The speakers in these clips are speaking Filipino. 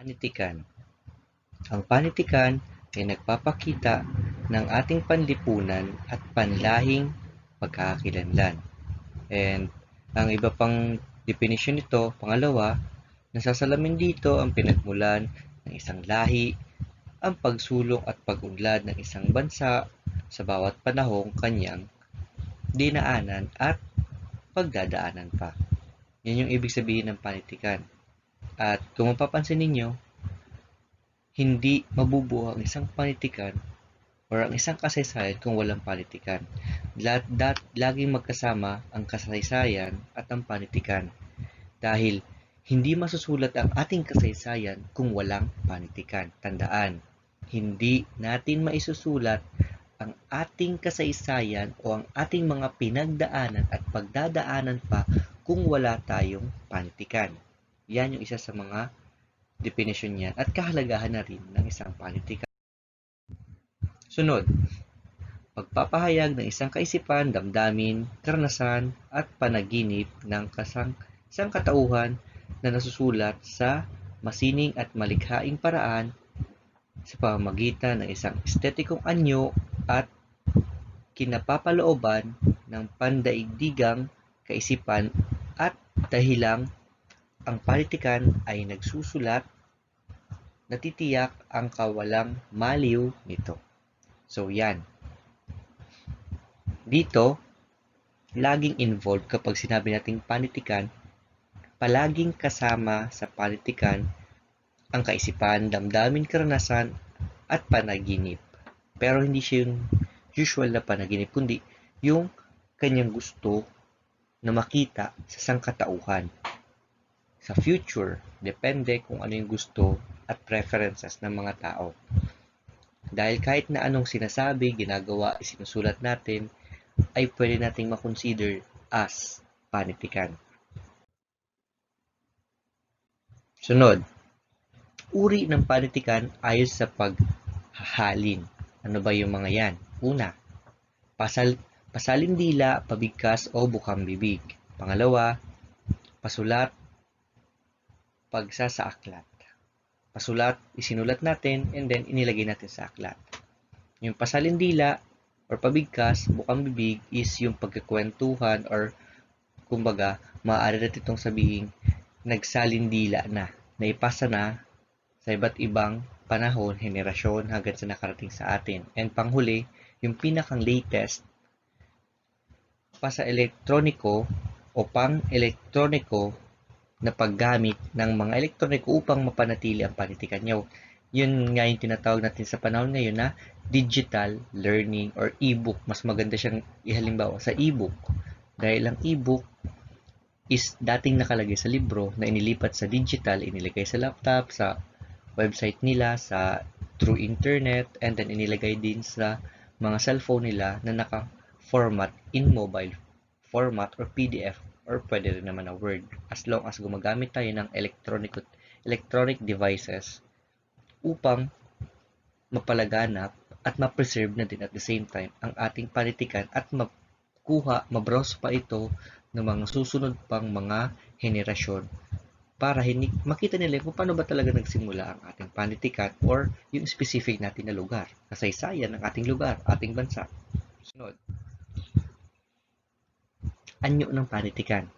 Panitikan. Ang panitikan ay nagpapakita ng ating panlipunan at panlahing pagkakakilanlan. And ang iba pang definisyon nito, pangalawa, nasasalamin dito ang pinagmulan ng isang lahi, ang pagsulong at pag-unlad ng isang bansa sa bawat panahong kanyang dinaanan at pagdadaanan pa. Yan yung ibig sabihin ng panitikan. At kung mapapansin ninyo, hindi mabubuo ang isang panitikan or ang isang kasaysayan kung walang panitikan. Laging magkasama ang kasaysayan at ang panitikan. Dahil hindi masusulat ang ating kasaysayan kung walang panitikan. Tandaan, hindi natin maisusulat ang ating kasaysayan o ang ating mga pinagdaanan at pagdadaanan pa kung wala tayong panitikan. Yan yung isa sa mga definisyon niyan at kahalagahan na rin ng isang panitikan. Sunod, pagpapahayag ng isang kaisipan, damdamin, karanasan at panaginip ng isang katauhan na nasusulat sa masining at malikhaing paraan sa pamamagitan ng isang estetikong anyo at kinapapalooban ng pandaigdigang kaisipan at dahilang ang panitikan ay nagsusulat, natitiyak ang kawalang maliw nito. So yan. Dito, laging involved kapag sinabi nating panitikan, palaging kasama sa panitikan ang kaisipan, damdamin, karanasan at panaginip. Pero hindi siya yung usual na panaginip, kundi yung kanyang gusto na makita sa sangkatauhan. Sa future, depende kung ano yung gusto at preferences ng mga tao. Dahil kahit na anong sinasabi, ginagawa, isinusulat natin, ay pwede nating makonsider as panitikan. Sunod, uri ng panitikan ayon sa paghahalin. Ano ba yung mga yan? Una, pasalindila, pabigkas o bukang bibig. Pangalawa, pasulat, pagsasaaklat. Pasulat, isinulat natin, and then inilagay natin sa aklat. Yung pasalindila or pabigkas, bukang bibig is yung pagkakwentuhan or kumbaga, maaari natin itong sabihin nagsalindila na, naipasa na sa iba't ibang panahon, henerasyon hanggang sa nakarating sa atin. And panghuli, yung pinakang latest, pasa-elektroniko o pang-elektroniko na paggamit ng mga elektroniko upang mapanatili ang panitikan nyo. Yun nga yung tinatawag natin sa panahon ngayon na digital learning or e-book. Mas maganda siyang ihalimbawa sa e-book. Dahil ang e-book is dating nakalagay sa libro na inilipat sa digital, inilagay sa laptop, sa website nila, sa through internet, and then inilagay din sa mga cellphone nila na naka-format in mobile format or PDF or pwede rin naman na Word as long as gumagamit tayo ng electronic devices upang mapalaganap at ma-preserve na din at the same time ang ating panitikan at mabrowse pa ito ng mga susunod pang mga henerasyon para makita nila kung paano ba talaga nagsimula ang ating panitikan or yung specific natin na lugar, kasaysayan ng ating lugar, ating bansa. Sunod, anyo ng panitikan.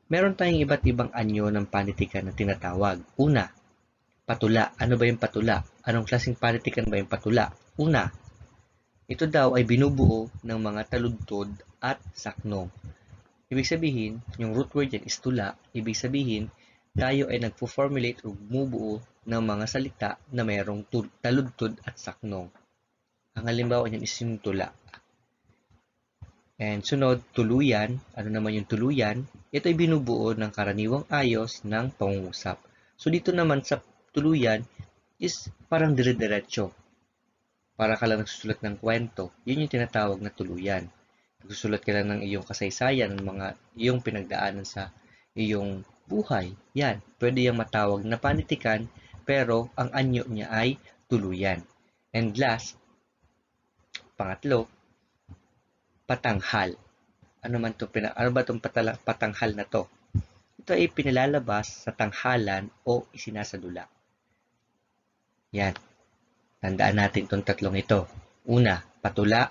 Meron tayong iba't ibang anyo ng panitikan na tinatawag. Una, patula. Ano ba yung patula? Anong klaseng panitikan ba yung patula? Una, ito daw ay binubuo ng mga taludtod at saknong. Ibig sabihin, yung root word yan is tula. Ibig sabihin, tayo ay nagpo-formulate o bumubuo ng mga salita na mayroong taludtod at saknong. Ang halimbawa niyan is yung tula. And sunod, tuluyan. Ano naman yung tuluyan? Ito ay binubuo ng karaniwang ayos ng pangungusap. So dito naman sa tuluyan is parang dire-diretso. Para ka lang nagsusulat ng kwento. Yun yung tinatawag na tuluyan. Nagsusulat ka lang ng iyong kasaysayan, ng mga iyong pinagdaanan sa iyong buhay. Yan, pwede yung matawag na panitikan, pero ang anyo niya ay tuluyan. And last, pangatlo, patanghal. Ano ba itong patanghal na to? Ito ay pinalalabas sa tanghalan o isinasadula. Yan, tandaan natin itong tatlong ito. Una, patula.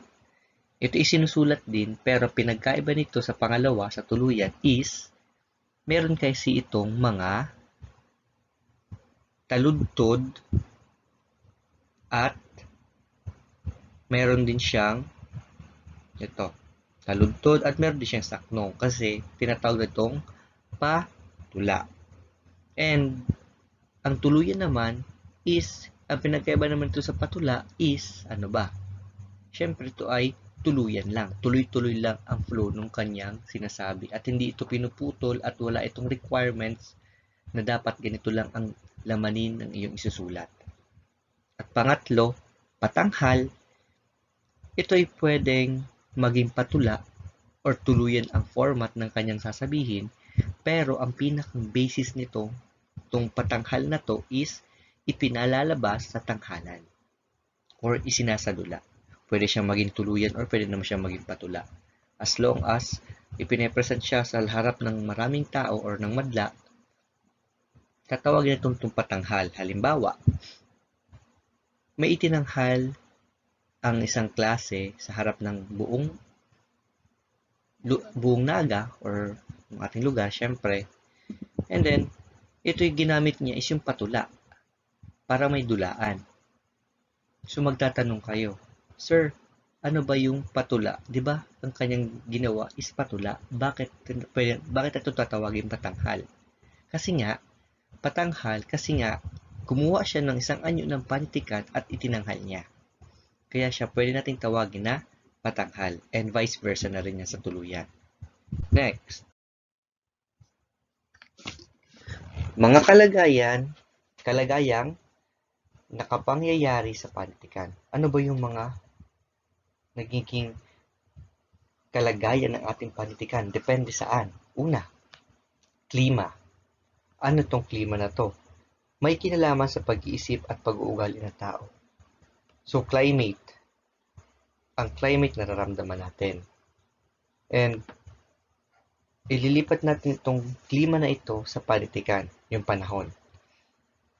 Ito isinusulat din pero pinagkaiba nito sa pangalawa sa tuluyan is meron kasi itong mga taludtod at meron din siyang ito, taludtod at meron din siyang saknong kasi tinatawag itong patula. And ang tuluyan naman is, ang pinagkaiba naman ito sa patula is, ano ba? Siyempre ito ay tuluyan lang. Tuloy-tuloy lang ang flow ng kanyang sinasabi. At hindi ito pinuputol at wala itong requirements na dapat ganito lang ang lamanin ng iyong isusulat. At pangatlo, patanghal. Ito ay pwedeng maging patula or tuluyan ang format ng kanyang sasabihin, pero ang pinakang basis nito, itong patanghal na to is ipinalalabas sa tanghalan or isinasadula. Pwede siyang maging tuluyan or pwede naman siyang maging patula. As long as ipinepresent siya sa harap ng maraming tao or ng madla, tatawagin na itong patanghal. Halimbawa, may itinanghal ang isang klase sa harap ng buong naga or ng ating lugar, syempre. And then, ito'y ginamit niya is yung patula para may dulaan. So magtatanong kayo, Sir, ano ba yung patula? 'Di ba? Ang kanyang ginawa is patula. Bakit ito tatawagin patanghal? Kasi nga kumuha siya ng isang anyo ng panitikan at itinanghal niya. Kaya siya pwede nating tawagin na patanghal and vice versa na rin yan sa tuluyan. Next. Mga kalagayang nakapangyayari sa panitikan. Ano ba yung mga nagiging kalagayan ng ating panitikan? Depende saan. Una, klima. Ano tong klima na to? May kinalaman sa pag-iisip at pag-uugali ng tao. So, climate. Ang climate nararamdaman natin. And, ililipat natin itong klima na ito sa panitikan, yung panahon.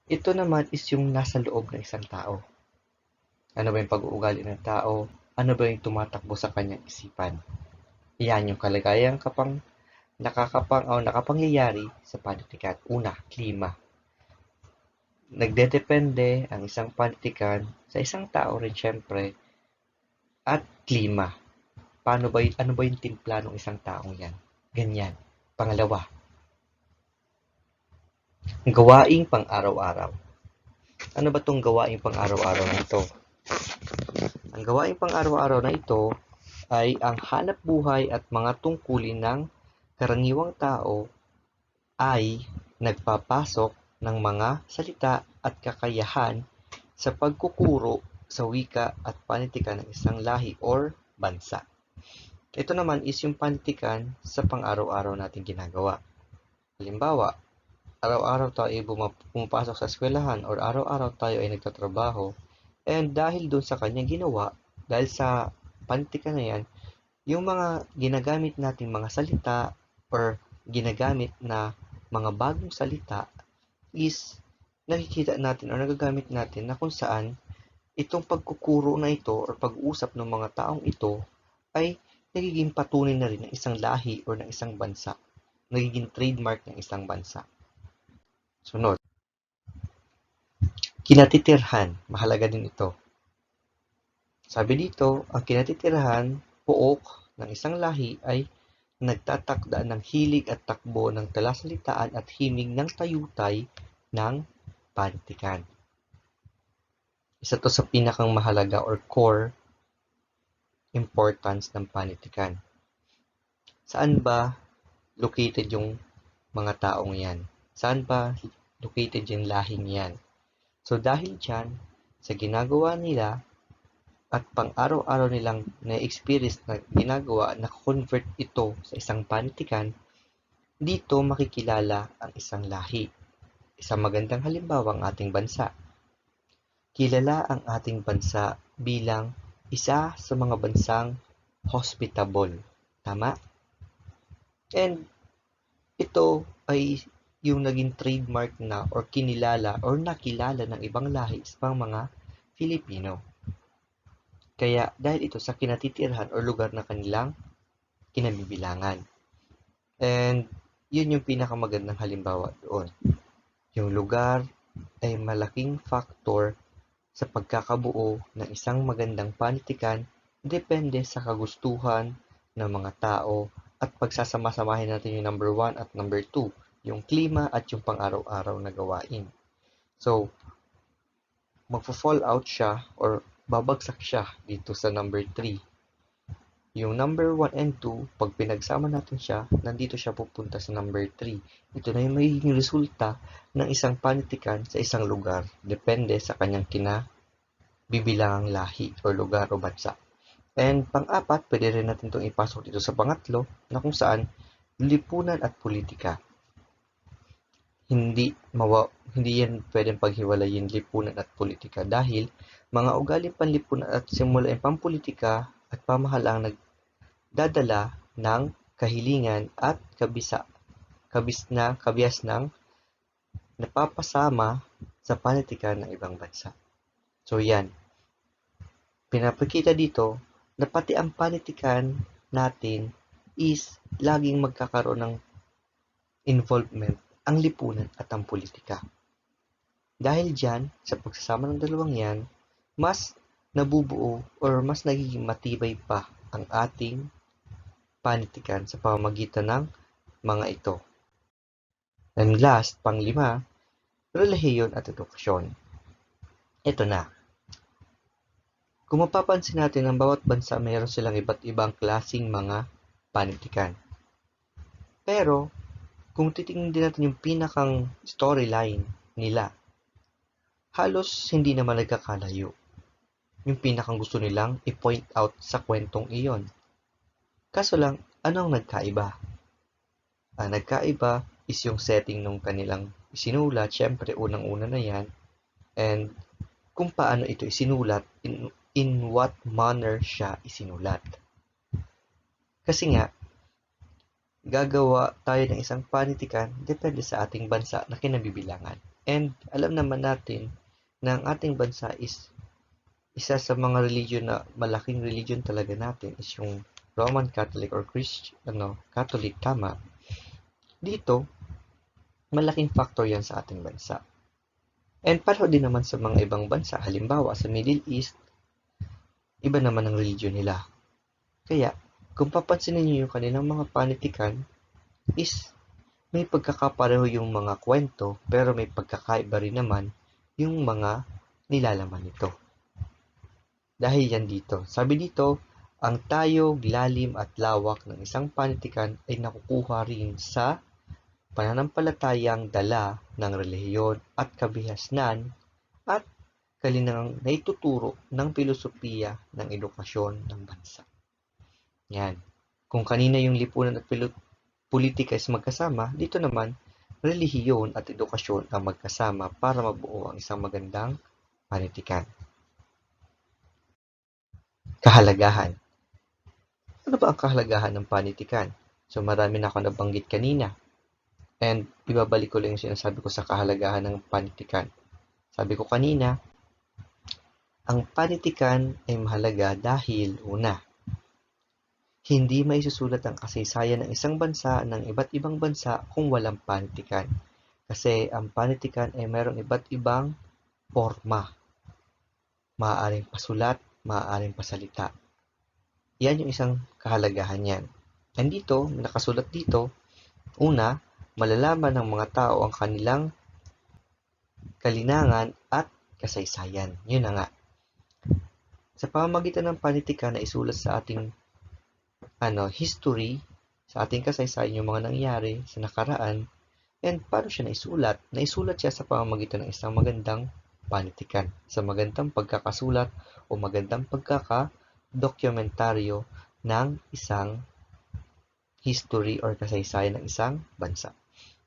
Ito naman is yung nasa loob ng isang tao. Ano ba yung pag-uugali ng tao? Ano ba yung tumatakbo sa kanyang isipan? Yan yung kalagayang nakapangyayari sa panitikan. Una, klima. Nagdedepende ang isang panitikan sa isang tao rin syempre at klima. Ano ba yung timpla ng isang taong yan? Ganyan. Pangalawa, gawaing pang-araw-araw. Ano ba tong gawaing pang-araw-araw na ito? Ang gawaing pang-araw-araw na ito ay ang hanap buhay at mga tungkulin ng karaniwang tao ay nagpapasok ng mga salita at kakayahan sa pagkukuro sa wika at panitikan ng isang lahi or bansa. Ito naman is yung panitikan sa pang-araw-araw nating ginagawa. Halimbawa, araw-araw tayo ay pumapasok sa eskwelahan or araw-araw tayo ay nagtatrabaho, and dahil doon sa kanyang ginawa, dahil sa panitikan na yan, yung mga ginagamit nating mga salita or ginagamit na mga bagong salita is nakikita natin or nagagamit natin na kung saan itong pagkukuro na ito or pag-uusap ng mga taong ito ay nagiging patunay na rin ng isang lahi or ng isang bansa. Nagiging trademark ng isang bansa. Sunod. Kinatitirhan. Mahalaga din ito. Sabi dito, ang kinatitirhan, pook ng isang lahi ay nagtatakda ng hilig at takbo ng talasalitaan at himig ng tayutay ng panitikan. Isa to sa pinakang mahalaga or core importance ng panitikan. Saan ba located yung mga taong yan? Saan ba located yung lahing yan? So dahil dyan, sa ginagawa nila at pang-araw-araw nilang na-experience na ginagawa, na-convert ito sa isang panitikan, dito makikilala ang isang lahi. Isang magandang halimbawa ang ating bansa. Kilala ang ating bansa bilang isa sa mga bansang hospitable. Tama? And ito ay yung naging trademark na or kinilala or nakilala ng ibang lahi sa pang mga Filipino. Kaya dahil ito sa kinatitirhan or lugar na kanilang kinabibilangan. And yun yung pinakamagandang halimbawa doon. Yung lugar ay malaking factor sa pagkakabuo ng isang magandang panitikan depende sa kagustuhan ng mga tao at pagsasama-samahin natin yung number 1 at number 2, yung klima at yung pang-araw-araw na gawain. So, magfo-fall out siya or babagsak siya dito sa number 3. Yung number 1 and 2, pag pinagsama natin siya, nandito siya pupunta sa number 3. Ito na yung magiging resulta ng isang panitikan sa isang lugar, depende sa kanyang kinabibilangang lahi o lugar o bansa. And pang-apat, pwede rin natin itong ipasok dito sa pangatlo, na kung saan lipunan at politika. Hindi yan pwedeng paghiwalayin lipunan at politika dahil mga ugaling panlipunan at simulaing pampolitika at pamahalang nagdadala ng kahilingan at kabias ng napapasama sa panitikan ng ibang bansa. So yan, pinapakita dito na pati ang panitikan natin is laging magkakaroon ng involvement ang lipunan at ang politika. Dahil dyan, sa pagsasama ng dalawang yan, mas nabubuo or mas nagiging matibay pa ang ating panitikan sa pamamagitan ng mga ito. And last, pang-5, relihiyon at edukasyon. Ito na. Kung mapapansin natin, ang bawat bansa mayroon silang iba't ibang klasing mga panitikan. Pero, kung titingnan din natin yung pinakang storyline nila, halos hindi naman nagkakalayo. Yung pinakang gusto nilang i-point out sa kwentong iyon. Kaso lang, ano ang nagkaiba? Ang nagkaiba is yung setting nung kanilang isinulat, syempre unang-una na yan, and kung paano ito isinulat, in what manner siya isinulat. Kasi nga, gagawa tayo ng isang panitikan depende sa ating bansa na kinabibilangan. And alam naman natin na ang ating bansa is isa sa mga religion na malaking religion talaga natin is yung Roman Catholic or Catholic, tama. Dito, malaking factor yan sa ating bansa. And pareho din naman sa mga ibang bansa, halimbawa sa Middle East, iba naman ang religion nila. Kaya, kung papansinin niyo yung kanilang mga panitikan, is may pagkakapareho yung mga kwento, pero may pagkakaiba rin naman yung mga nilalaman nito. Dahil yan dito. Sabi dito, ang tayog, lalim at lawak ng isang panitikan ay nakukuha rin sa pananampalatayang dala ng relihiyon at kabihasnan at kalinang naituturo ng filosofiya ng edukasyon ng bansa. Yan. Kung kanina yung lipunan at politika is magkasama, dito naman, relihiyon at edukasyon ang magkasama para mabuo ang isang magandang panitikan. Kahalagahan. Ano ba ang kahalagahan ng panitikan? So marami na ako nabanggit kanina. And ibabalik ko lang yung sinasabi ko sa kahalagahan ng panitikan. Sabi ko kanina, ang panitikan ay mahalaga dahil una, hindi maisusulat ang kasaysayan ng isang bansa ng iba't ibang bansa kung walang panitikan. Kasi ang panitikan ay mayroong iba't ibang forma. Maaaring pasulat, maaaring pasalita. Yan yung isang kahalagahan yan. And dito, nakasulat dito, una, malalaman ng mga tao ang kanilang kalinangan at kasaysayan. Yun na nga. Sa pamamagitan ng panitikan na isulat sa ating history, sa ating kasaysayan yung mga nangyari sa nakaraan, and paano siya naisulat? Naisulat siya sa pamamagitan ng isang magandang panitikan, sa magandang pagkakasulat o magandang pagkakadokumentaryo ng isang history or kasaysayan ng isang bansa.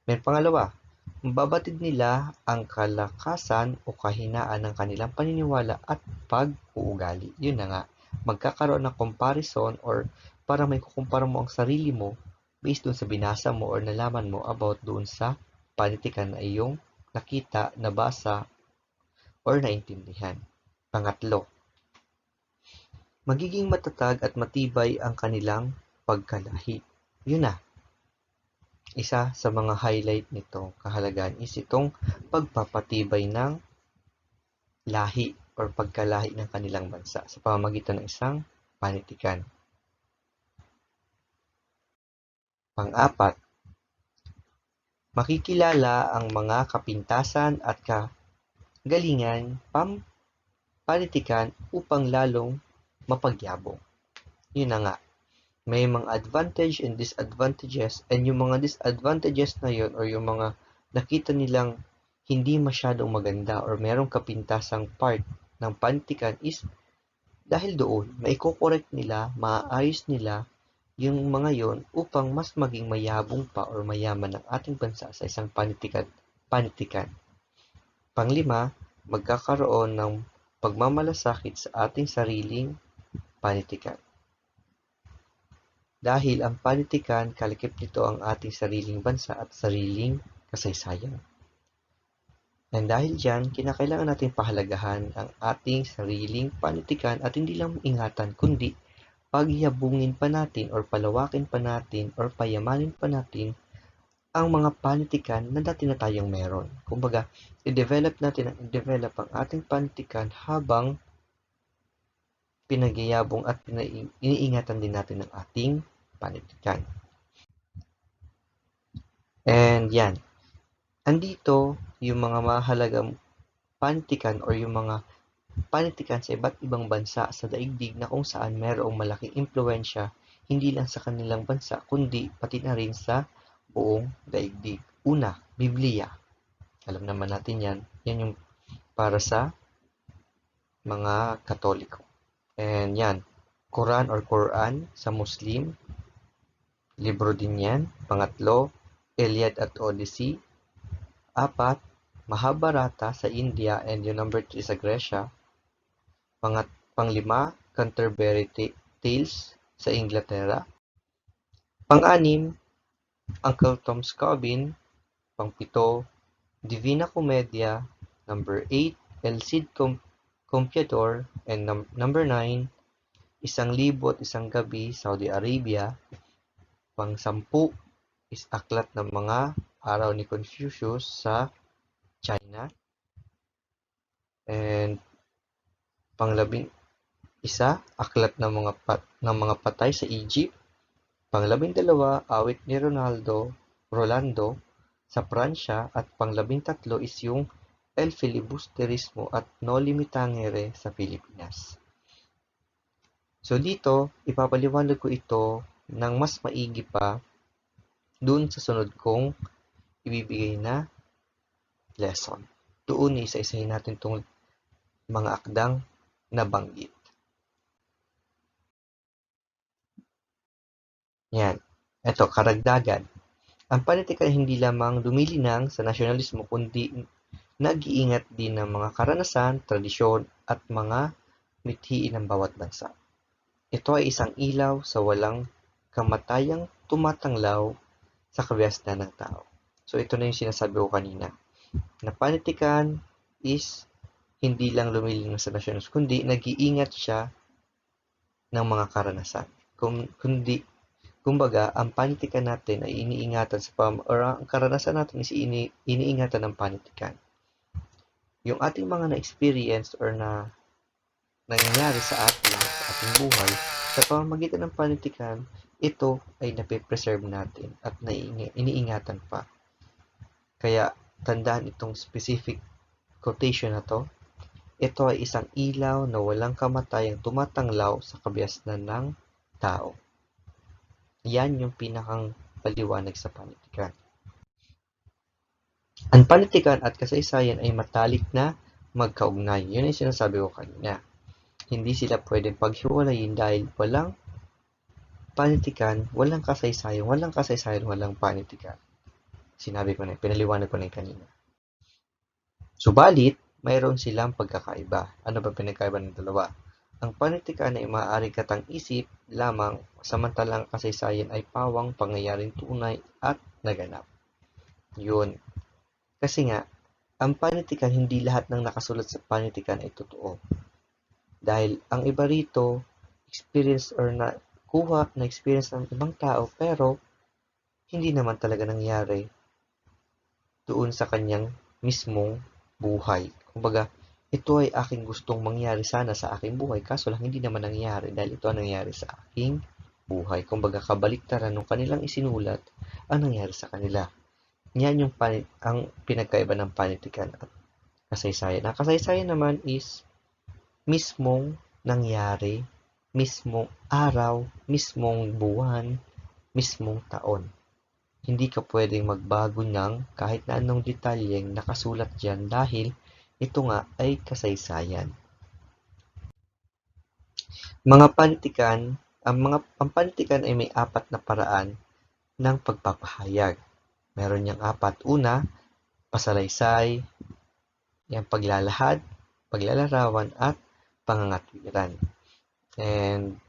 May pangalawa, mababatid nila ang kalakasan o kahinaan ng kanilang paniniwala at pag-uugali. Yun na nga, magkakaroon ng comparison or parang may kukumpara mo ang sarili mo based doon sa binasa mo or nalaman mo about doon sa panitikan ay iyong nakita, nabasa, or naintindihan. Pangatlo, magiging matatag at matibay ang kanilang pagkalahi. Yun na. Isa sa mga highlight nito kahalagahan is itong pagpapatibay ng lahi or pagkalahi ng kanilang bansa sa pamamagitan ng isang panitikan. Pang-apat, makikilala ang mga kapintasan at kagalingan panitikan upang lalong mapagyabong. Yun na nga. May mga advantage and disadvantages, and yung mga disadvantages na yun or yung mga nakita nilang hindi masyadong maganda or merong kapintasang part ng panitikan is dahil doon, maiko-correct nila, maaayos nila yung mga yon upang mas maging mayabong pa or mayaman ang ating bansa sa isang panitikan. Panglima, magkakaroon ng pagmamalasakit sa ating sariling panitikan. Dahil ang panitikan, kalakip nito ang ating sariling bansa at sariling kasaysayan. And dahil dyan, kinakailangan natin pahalagahan ang ating sariling panitikan at hindi lang ingatan, kundi pagyabungin pa natin or palawakin pa natin or payamanin pa natin ang mga panitikan na dati na tayong meron. Kumbaga, i-develop ang ating panitikan habang pinagyayabong at iniingatan din natin ang ating panitikan. And yan. Andito yung mga mahalagang panitikan or yung mga panitikan sa iba't ibang bansa sa daigdig na kung saan mayroong malaking impluwensya hindi lang sa kanilang bansa kundi pati na rin sa buong daigdig. Una, Biblia. Alam naman natin yan. Yan yung para sa mga Katoliko. And yan, Quran or Quran sa Muslim. Libro din yan. Pangatlo, Iliad at Odyssey. Apat, Mahabharata sa India and yung number 3 sa Gresya. Panglima, Canterbury Tales sa Inglaterra. Pang-anim, Uncle Tom's Cabin. Pang-pito, Divina Commedia. Number 8, El Cid Campeador. And number 9, Isang Libo at Isang Gabi, Saudi Arabia. Pang-10 is Aklat ng Mga Araw ni Confucius sa China. And pang-11, Aklat ng mga Patay sa Egypt. Pang-12, Awit ni Rolando sa Pransya. At pang-13 is yung El Filibusterismo at Noli Me Tangere sa Pilipinas. So dito, ipapaliwanag ko ito ng mas maigi pa dun sa sunod kong ibibigay na lesson. Doon isa-isahin natin itong mga akdang nabanggit. Yan. Ito, karagdagan. Ang panitikan hindi lamang dumilinang sa nasyonalismo kundi nag-iingat din ng mga karanasan, tradisyon at mga mithiin ng bawat bansa. Ito ay isang ilaw sa walang kamatayang tumatanglaw sa kabayasnan ng tao. So ito na yung sinasabi ko kanina. Na panitikan is hindi lang lumilinang sa nasyonalismo kundi nag-iingat siya ng mga karanasan. Kumbaga, ang panitikan natin ay iniingatan ang karanasan natin is iniingatan ng panitikan. Yung ating mga na-experience or na nangyayari sa ating buhay, sa pamamagitan ng panitikan, ito ay napipreserve natin at iniingatan pa. Kaya, tandaan itong specific quotation na to. Ito ay isang ilaw na walang kamatayang tumatanglaw sa kabayasnan ng tao. Yan yung pinakang paliwanag sa panitikan. Ang panitikan at kasaysayan ay matalik na magkaugnay. Yun ay sinasabi ko kanina. Hindi sila pwedeng paghiwalayin dahil walang panitikan, walang kasaysayan, walang panitikan. Sinabi ko na, pinaliwanag ko na kanina. Subalit, mayroon silang pagkakaiba. Ano ba pinagkaiba ng dalawa? Ang panitikan ay maaaring katang-isip lamang samantalang kasaysayan ay pawang pangyayaring tunay at naganap. Yun. Kasi nga, ang panitikan, hindi lahat ng nakasulat sa panitikan ay totoo. Dahil ang iba rito, experience or nakuha na experience ng ibang tao, pero hindi naman talaga nangyari doon sa kanyang mismong buhay. Kumbaga, ito ay aking gustong mangyari sana sa aking buhay, kaso lang hindi naman nangyari dahil ito ang nangyari sa aking buhay. Kumbaga, kabaliktaran ng kanilang isinulat ang nangyari sa kanila. Yan yung ang pinagkaiba ng panitikan at kasaysayan. Ang kasaysayan naman is mismong nangyari, mismong araw, mismong buwan, mismong taon. Hindi ka pwedeng magbago ng kahit na anong detalyeng nakasulat dyan dahil ito nga ay kasaysayan. Mga panitikan, ang panitikan ay may apat na paraan ng pagpapahayag. Meron niyang apat. Una, pasalaysay, yung paglalahad, paglalarawan, at pangangatwiran. And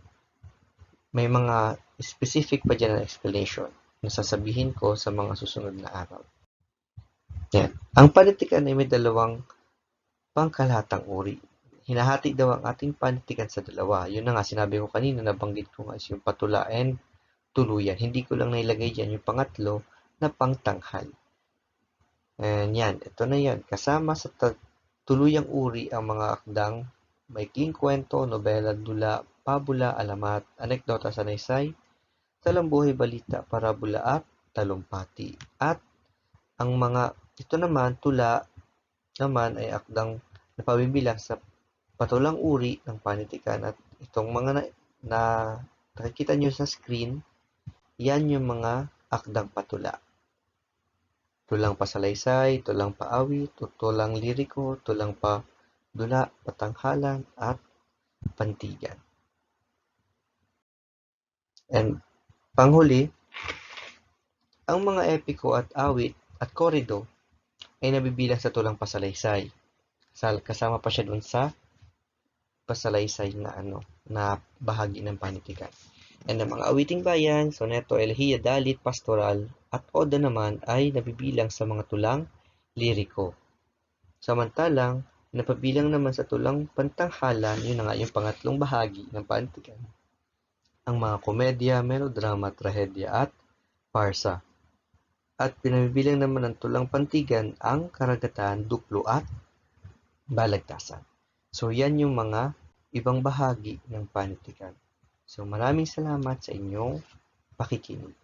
may mga specific pa dyan na explanation na sasabihin ko sa mga susunod na araw. Yan. Ang panitikan ay may dalawang pangkalahatang uri. Hinahati daw ang ating panitikan sa dalawa. Yun na nga, sinabi ko kanina, nabanggit ko nga is yung patula and tuluyan. Hindi ko lang nailagay dyan yung pangatlo na pangtanghal. And yan, ito na yan. Kasama sa tuluyang uri ang mga akdang maikling kwento, nobela, dula, pabula, alamat, anekdota, sanaysay, talambuhay, balita, parabola, at talumpati. At ang mga, ito naman, tula, naman ay akdang napabibilang sa patulang uri ng panitikan at itong mga na nakikita nyo sa screen, yan yung mga akdang patula. Tulang pasalaysay, tulang paawit, tulang liriko, tulang padula, patanghalan, at pantigan. And panghuli, ang mga epiko at awit at korido ay nabibilang sa tulang pasalaysay. Kasama pa siya dun sa pasalaysay na bahagi ng panitikan. And ang mga awiting bayan, soneto, elehiya, dalit, pastoral, at oda naman ay nabibilang sa mga tulang liriko. Samantalang, napabilang naman sa tulang pantanghalan, yun na nga yung pangatlong bahagi ng panitikan, ang mga komedya, melodrama, trahedya, at farsa. At pinabibilang naman ng tulang pantigan ang karagatan, duplo, at balagtasan. So, yan yung mga ibang bahagi ng panitikan. So, maraming salamat sa inyong pakikinig.